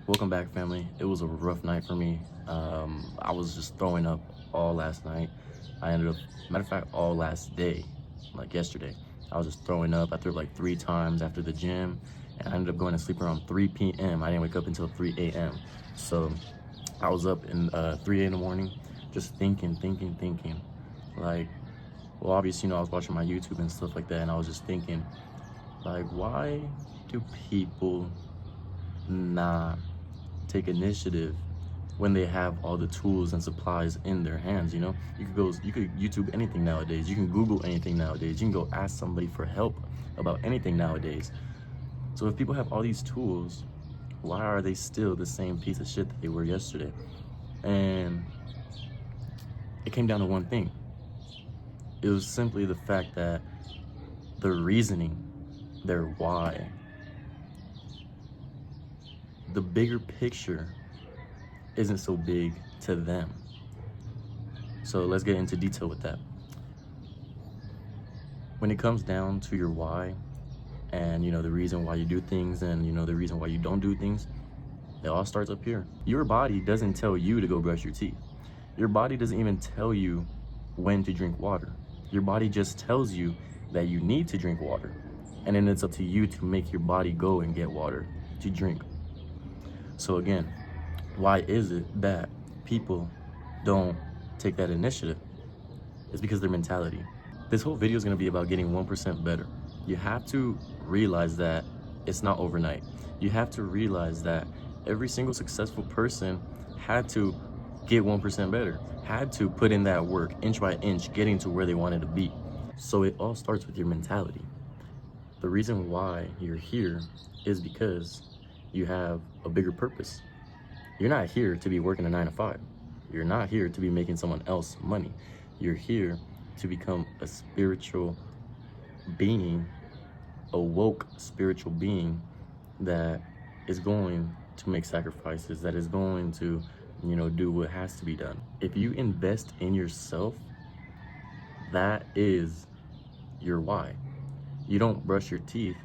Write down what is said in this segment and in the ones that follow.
Welcome back, family. It was a rough night for me. I was just throwing up all last night. I ended up, matter of fact, all last day, like yesterday. I was just throwing up. I threw up like 3 times after the gym, and I ended up going to sleep around 3 p.m. I didn't wake up until 3 a.m. So I was up in 3 in the morning, just thinking. Like, well, obviously, I was watching my YouTube and stuff like that, and I was just thinking, like, why do people not take initiative when they have all the tools and supplies in their hands? You could YouTube anything nowadays. You can Google anything nowadays. You can go ask somebody for help about anything nowadays. So if people have all these tools, why are they still the same piece of shit that they were yesterday? And it came down to one thing. It was simply the fact that the reasoning, their why, the bigger picture isn't so big to them. So let's get into detail with that. When it comes down to your why and the reason why you do things and the reason why you don't do things, it all starts up here. Your body doesn't tell you to go brush your teeth. Your body doesn't even tell you when to drink water. Your body just tells you that you need to drink water. And then it's up to you to make your body go and get water to drink. So again, why is it that people don't take that initiative? It's because their mentality. This whole video is going to be about getting 1% better. You have to realize that it's not overnight. You have to realize that every single successful person had to get 1% better, had to put in that work inch by inch, getting to where they wanted to be. So it all starts with your mentality. The reason why you're here is because you have a bigger purpose. You're not here to be working a 9 to 5. You're not here to be making someone else money. You're here to become a spiritual being, a woke spiritual being that is going to make sacrifices, that is going to, do what has to be done. If you invest in yourself, that is your why. You don't brush your teeth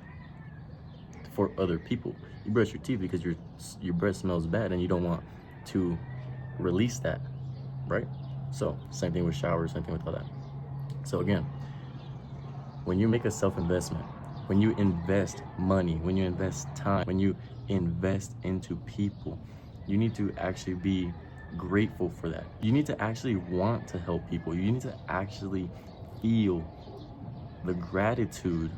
for other people. You brush your teeth because your breath smells bad and you don't want to release that, right? So same thing with showers, same thing with all that. So again, when you make a self-investment, when you invest money, when you invest time, when you invest into people, you need to actually be grateful for that. You need to actually want to help people. You need to actually feel the gratitude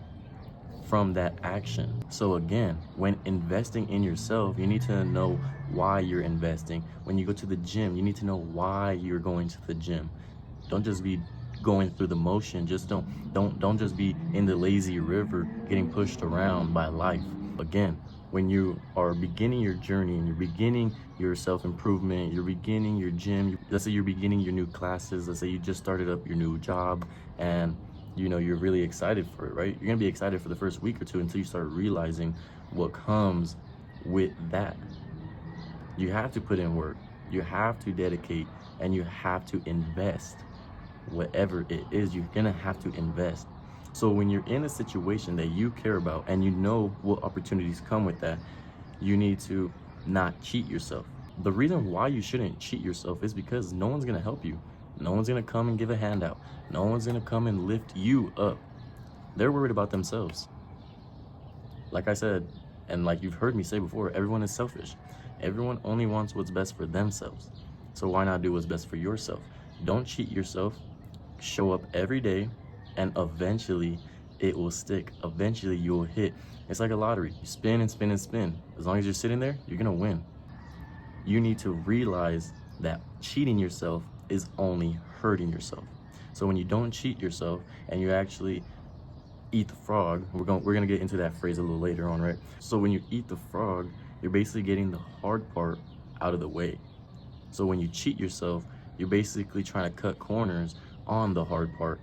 from that action. So again, when investing in yourself, you need to know why you're investing. When you go to the gym, you need to know why you're going to the gym. Don't just be going through the motion. Just don't just be in the lazy river getting pushed around by life. Again, when you are beginning your journey and you're beginning your self-improvement, you're beginning your gym, let's say you're beginning your new classes, let's say you just started up your new job and you're really excited for it, right? You're gonna be excited for the first week or two until you start realizing what comes with that. You have to put in work, you have to dedicate, and you have to invest. Whatever it is, you're gonna have to invest. So when you're in a situation that you care about and you know what opportunities come with that, you need to not cheat yourself. The reason why you shouldn't cheat yourself is because no one's gonna help you. No one's gonna come and give a handout. No one's gonna come and lift you up. They're worried about themselves. Like I said, and like you've heard me say before, everyone is selfish. Everyone only wants what's best for themselves. So why not do what's best for yourself? Don't cheat yourself. Show up every day, and eventually it will stick. Eventually you'll hit. It's like a lottery. You spin and spin and spin. As long as you're sitting there, you're gonna win. You need to realize that cheating yourself is only hurting yourself. So when you don't cheat yourself and you actually eat the frog, we're gonna get into that phrase a little later on, right? So when you eat the frog, you're basically getting the hard part out of the way. So when you cheat yourself, you're basically trying to cut corners on the hard part.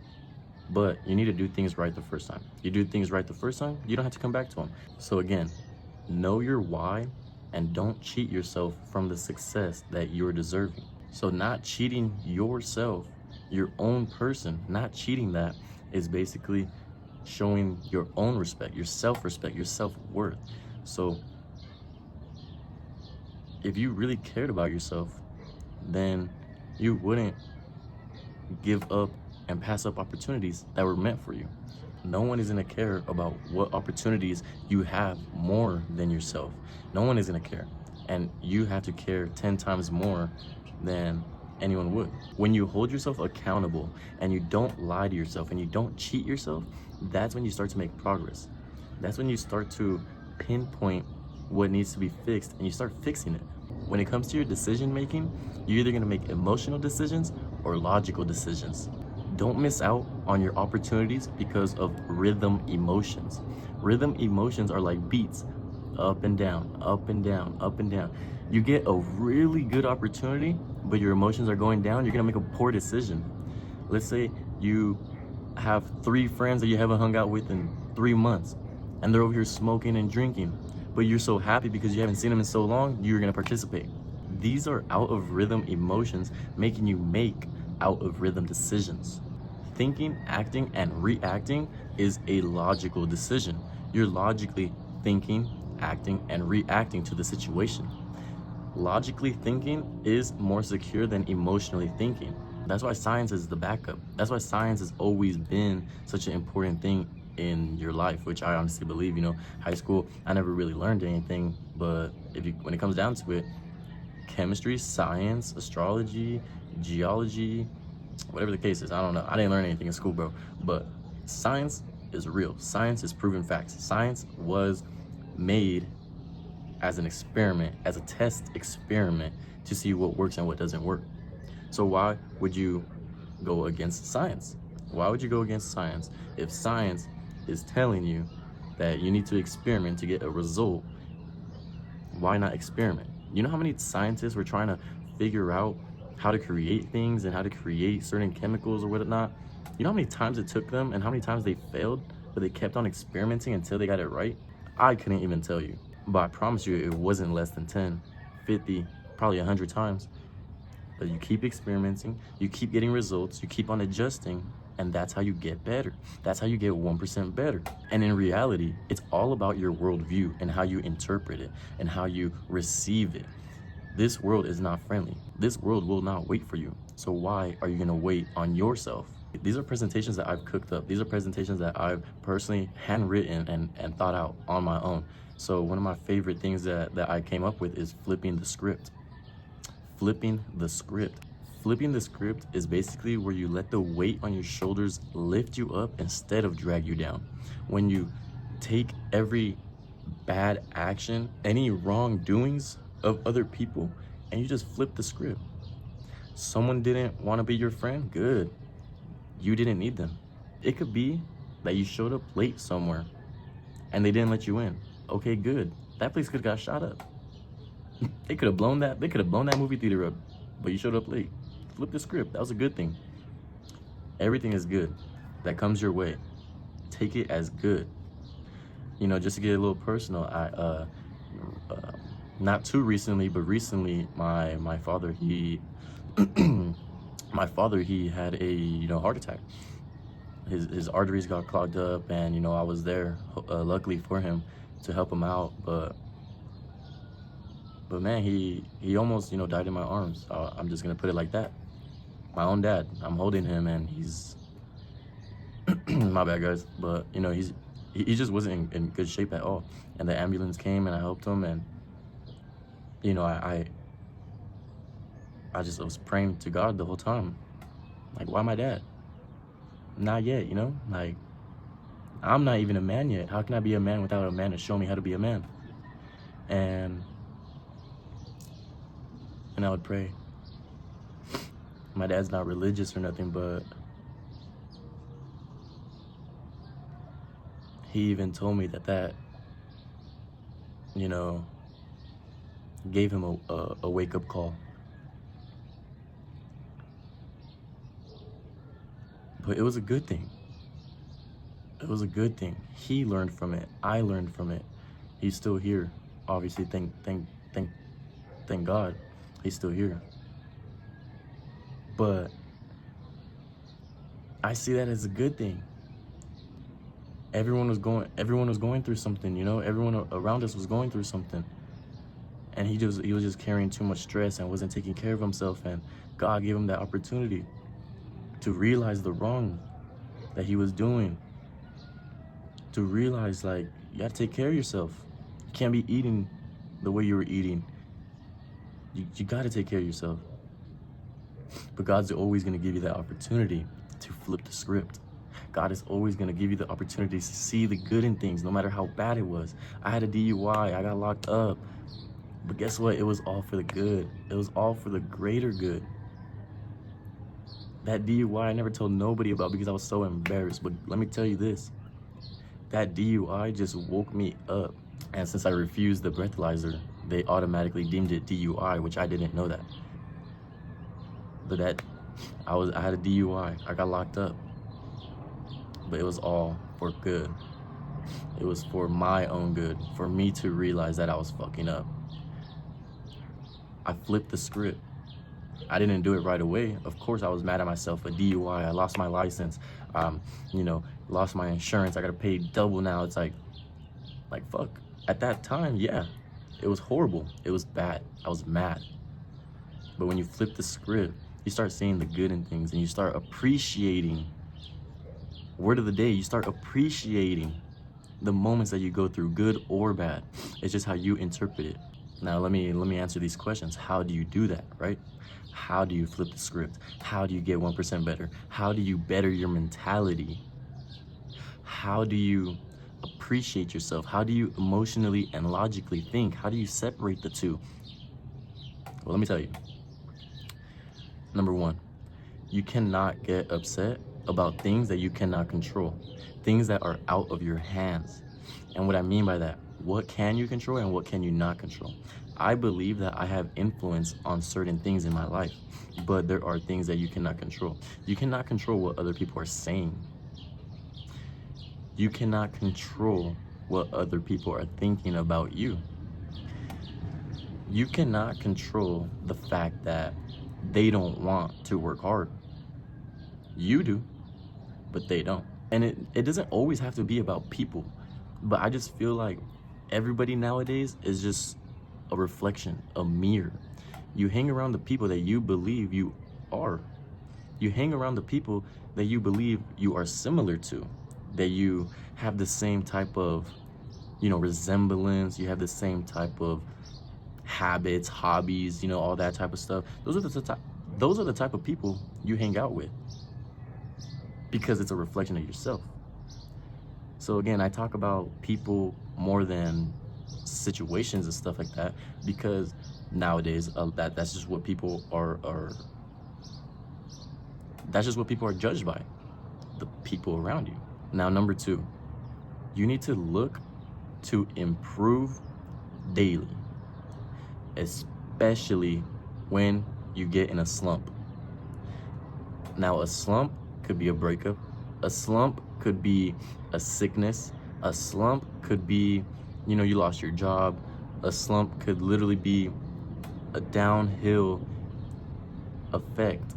But you need to do things right the first time. You do things right the first time, you don't have to come back to them. So again, know your why and don't cheat yourself from the success that you're deserving. So not cheating yourself, your own person, not cheating that is basically showing your own respect, your self-respect, your self-worth. So If you really cared about yourself, then you wouldn't give up and pass up opportunities that were meant for you. No one is gonna care about what opportunities you have more than yourself. No one is gonna care. And you have to care 10 times more than anyone would. When you hold yourself accountable and you don't lie to yourself and you don't cheat yourself, that's when you start to make progress. That's when you start to pinpoint what needs to be fixed and you start fixing it. When it comes to your decision making, you're either gonna make emotional decisions or logical decisions. Don't miss out on your opportunities because of rhythm emotions. Rhythm emotions are like beats, up and down, up and down, up and down. You get a really good opportunity, but your emotions are going down, you're gonna make a poor decision. Let's say you have 3 friends that you haven't hung out with in 3 months, and they're over here smoking and drinking, but you're so happy because you haven't seen them in so long, you're gonna participate. These are out of rhythm emotions making you make out of rhythm decisions. Thinking, acting, and reacting is a logical decision. You're logically thinking, acting, and reacting to the situation. Logically thinking is more secure than emotionally thinking. That's why science is the backup. That's why science has always been such an important thing in your life, which I honestly believe. High school, I never really learned anything, but when it comes down to it, chemistry, science, astrology, geology, whatever the case is, I don't know. I didn't learn anything in school, bro. But science is real. Science is proven facts. Science was made as an experiment, as a test experiment to see what works and what doesn't work. So why would you go against science? Why would you go against science if science is telling you that you need to experiment to get a result? Why not experiment? You know how many scientists were trying to figure out how to create things and how to create certain chemicals or whatnot? You know how many times it took them and how many times they failed, but they kept on experimenting until they got it right? I couldn't even tell you, but I promise you it wasn't less than 10, 50, probably 100 times. But you keep experimenting, you keep getting results, you keep on adjusting, and that's how you get better. That's how you get 1% better. And in reality, it's all about your worldview and how you interpret it and how you receive it. This world is not friendly. This world will not wait for you. So why are you gonna wait on yourself? These are presentations that I've cooked up. These are presentations that I've personally handwritten and thought out on my own. So one of my favorite things that I came up with is flipping the script. Flipping the script. Flipping the script is basically where you let the weight on your shoulders lift you up instead of drag you down. When you take every bad action, any wrongdoings of other people, and you just flip the script. Someone didn't want to be your friend? Good. You didn't need them. It could be that you showed up late somewhere and they didn't let you in. Okay, good. That place could have got shot up. They could have blown that movie theater up, but you showed up late. Flip the script. That was a good thing. Everything is good that comes your way. Take it as good. Just to get a little personal, I not too recently, but recently, my father he had a heart attack. His arteries got clogged up, and I was there, luckily for him, to help him out. But man, he almost died in my arms. I'm just gonna put it like that. My own dad. I'm holding him, and he's my bad, guys. But he just wasn't in good shape at all. And the ambulance came, and I helped him, and I just was praying to God the whole time. Like, why my dad? Not yet, Like, I'm not even a man yet. How can I be a man without a man to show me how to be a man? And I would pray. My dad's not religious or nothing, but he even told me that gave him a wake-up call. But it was a good thing. It was a good thing. He learned from it. I learned from it. He's still here. Obviously, thank God, he's still here. But I see that as a good thing. Everyone was going through something, Everyone around us was going through something. And he was just carrying too much stress and wasn't taking care of himself, and God gave him that opportunity to realize the wrong that he was doing, to realize, like, you gotta take care of yourself. You can't be eating the way you were eating. You gotta take care of yourself. But God's always gonna give you that opportunity to flip the script. God is always gonna give you the opportunity to see the good in things, no matter how bad it was. I had a DUI, I got locked up. But guess what? It was all for the good. It was all for the greater good. That DUI I never told nobody about because I was so embarrassed. But let me tell you this. That DUI just woke me up. And since I refused the breathalyzer, they automatically deemed it DUI, which I didn't know that. But I had a DUI. I got locked up. But it was all for good. It was for my own good, for me to realize that I was fucking up. I flipped the script. I didn't do it right away. Of course, I was mad at myself. A DUI, I lost my license, lost my insurance. I gotta pay double now. It's like fuck. At that time, yeah, it was horrible. It was bad. I was mad. But when you flip the script, you start seeing the good in things and you start appreciating. Word of the day, you start appreciating the moments that you go through, good or bad. It's just how you interpret it. Now let me answer these questions. How do you do that, right? How do you flip the script? How do you get 1% better? How do you better your mentality? How do you appreciate yourself? How do you emotionally and logically think? How do you separate the two? Well, let me tell you. Number one, you cannot get upset about things that you cannot control, things that are out of your hands. And what I mean by that, what can you control and what can you not control? I believe that I have influence on certain things in my life, but there are things that you cannot control. You cannot control what other people are saying. You cannot control what other people are thinking about you. You cannot control the fact that they don't want to work hard. You do, but they don't. And it doesn't always have to be about people, but I just feel like everybody nowadays is just a reflection, a mirror. You hang around the people that you believe you are. You hang around the people that you believe you are similar to, that you have the same type of, resemblance. You have the same type of habits, hobbies, all that type of stuff. Those are the type of people you hang out with, because it's a reflection of yourself. So again, I talk about people more than situations and stuff like that, because nowadays that's just what people are that's just what people are judged by, the people around you. Now, number two, you need to look to improve daily, especially when you get in a slump. Now, a slump could be a breakup. A slump could be a sickness. A slump could be, you lost your job. A slump could literally be a downhill effect.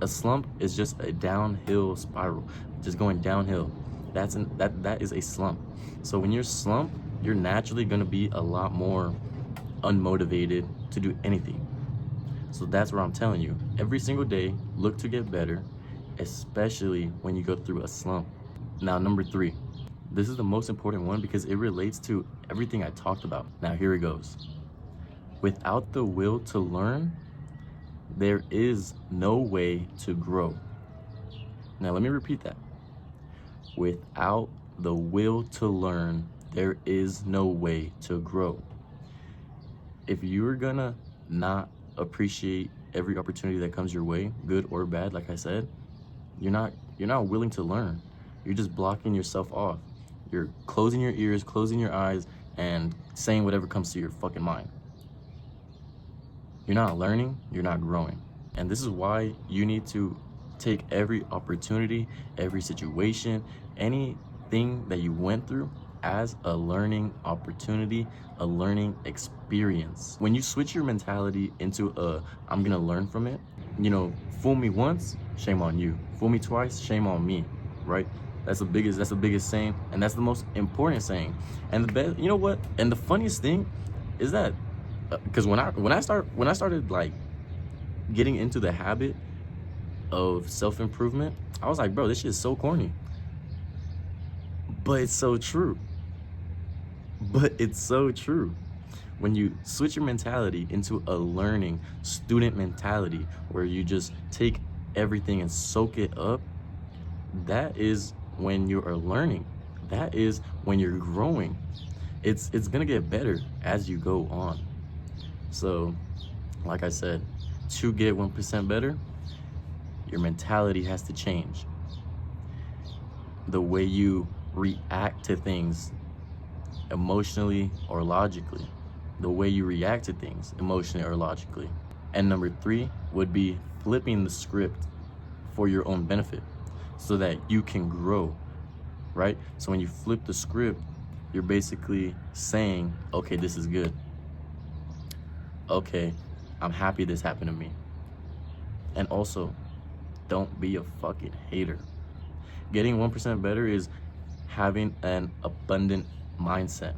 A slump is just a downhill spiral, just going downhill. That is a slump. So when you're slumped, you're naturally gonna be a lot more unmotivated to do anything. So that's what I'm telling you. Every single day, look to get better, especially when you go through a slump. Now, number three, this is the most important one because it relates to everything I talked about. Now, here it goes. Without the will to learn, there is no way to grow. Now, let me repeat that. Without the will to learn, there is no way to grow. If you're gonna not appreciate every opportunity that comes your way, good or bad, like I said, you're not willing to learn. You're just blocking yourself off. You're closing your ears, closing your eyes, and saying whatever comes to your fucking mind. You're not learning, you're not growing. And this is why you need to take every opportunity, every situation, anything that you went through as a learning opportunity, a learning experience. When you switch your mentality into I'm gonna learn from it, fool me once, shame on you. Fool me twice, shame on me, right? That's the biggest saying, and that's the most important saying. And you know what? And the funniest thing is that Because when I started like getting into the habit of self-improvement, I was like, bro, this shit is so corny. But it's so true. But it's so true. When you switch your mentality into a learning student mentality where you just take everything and soak it up, that is when you are learning. That is when you're growing. It's gonna get better as you go on. So, like I said, to get 1% better, your mentality has to change. The way you react to things emotionally or logically. The way you react to things emotionally or logically. And number 3 would be flipping the script for your own benefit so that you can grow, right? So when you flip the script, you're basically saying, okay, this is good. Okay, I'm happy this happened to me. And also, don't be a fucking hater. Getting 1% better is having an abundant mindset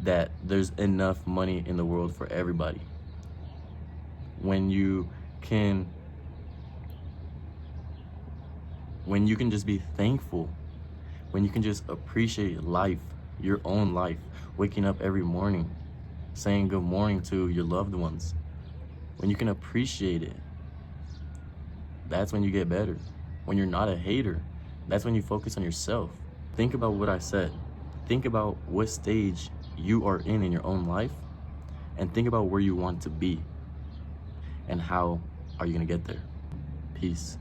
that there's enough money in the world for everybody. When you can just be thankful, when you can just appreciate life, your own life, waking up every morning, saying good morning to your loved ones, when you can appreciate it, that's when you get better. When you're not a hater, that's when you focus on yourself. Think about what I said. Think about what stage you are in your own life, and think about where you want to be and how are you gonna get there. Peace.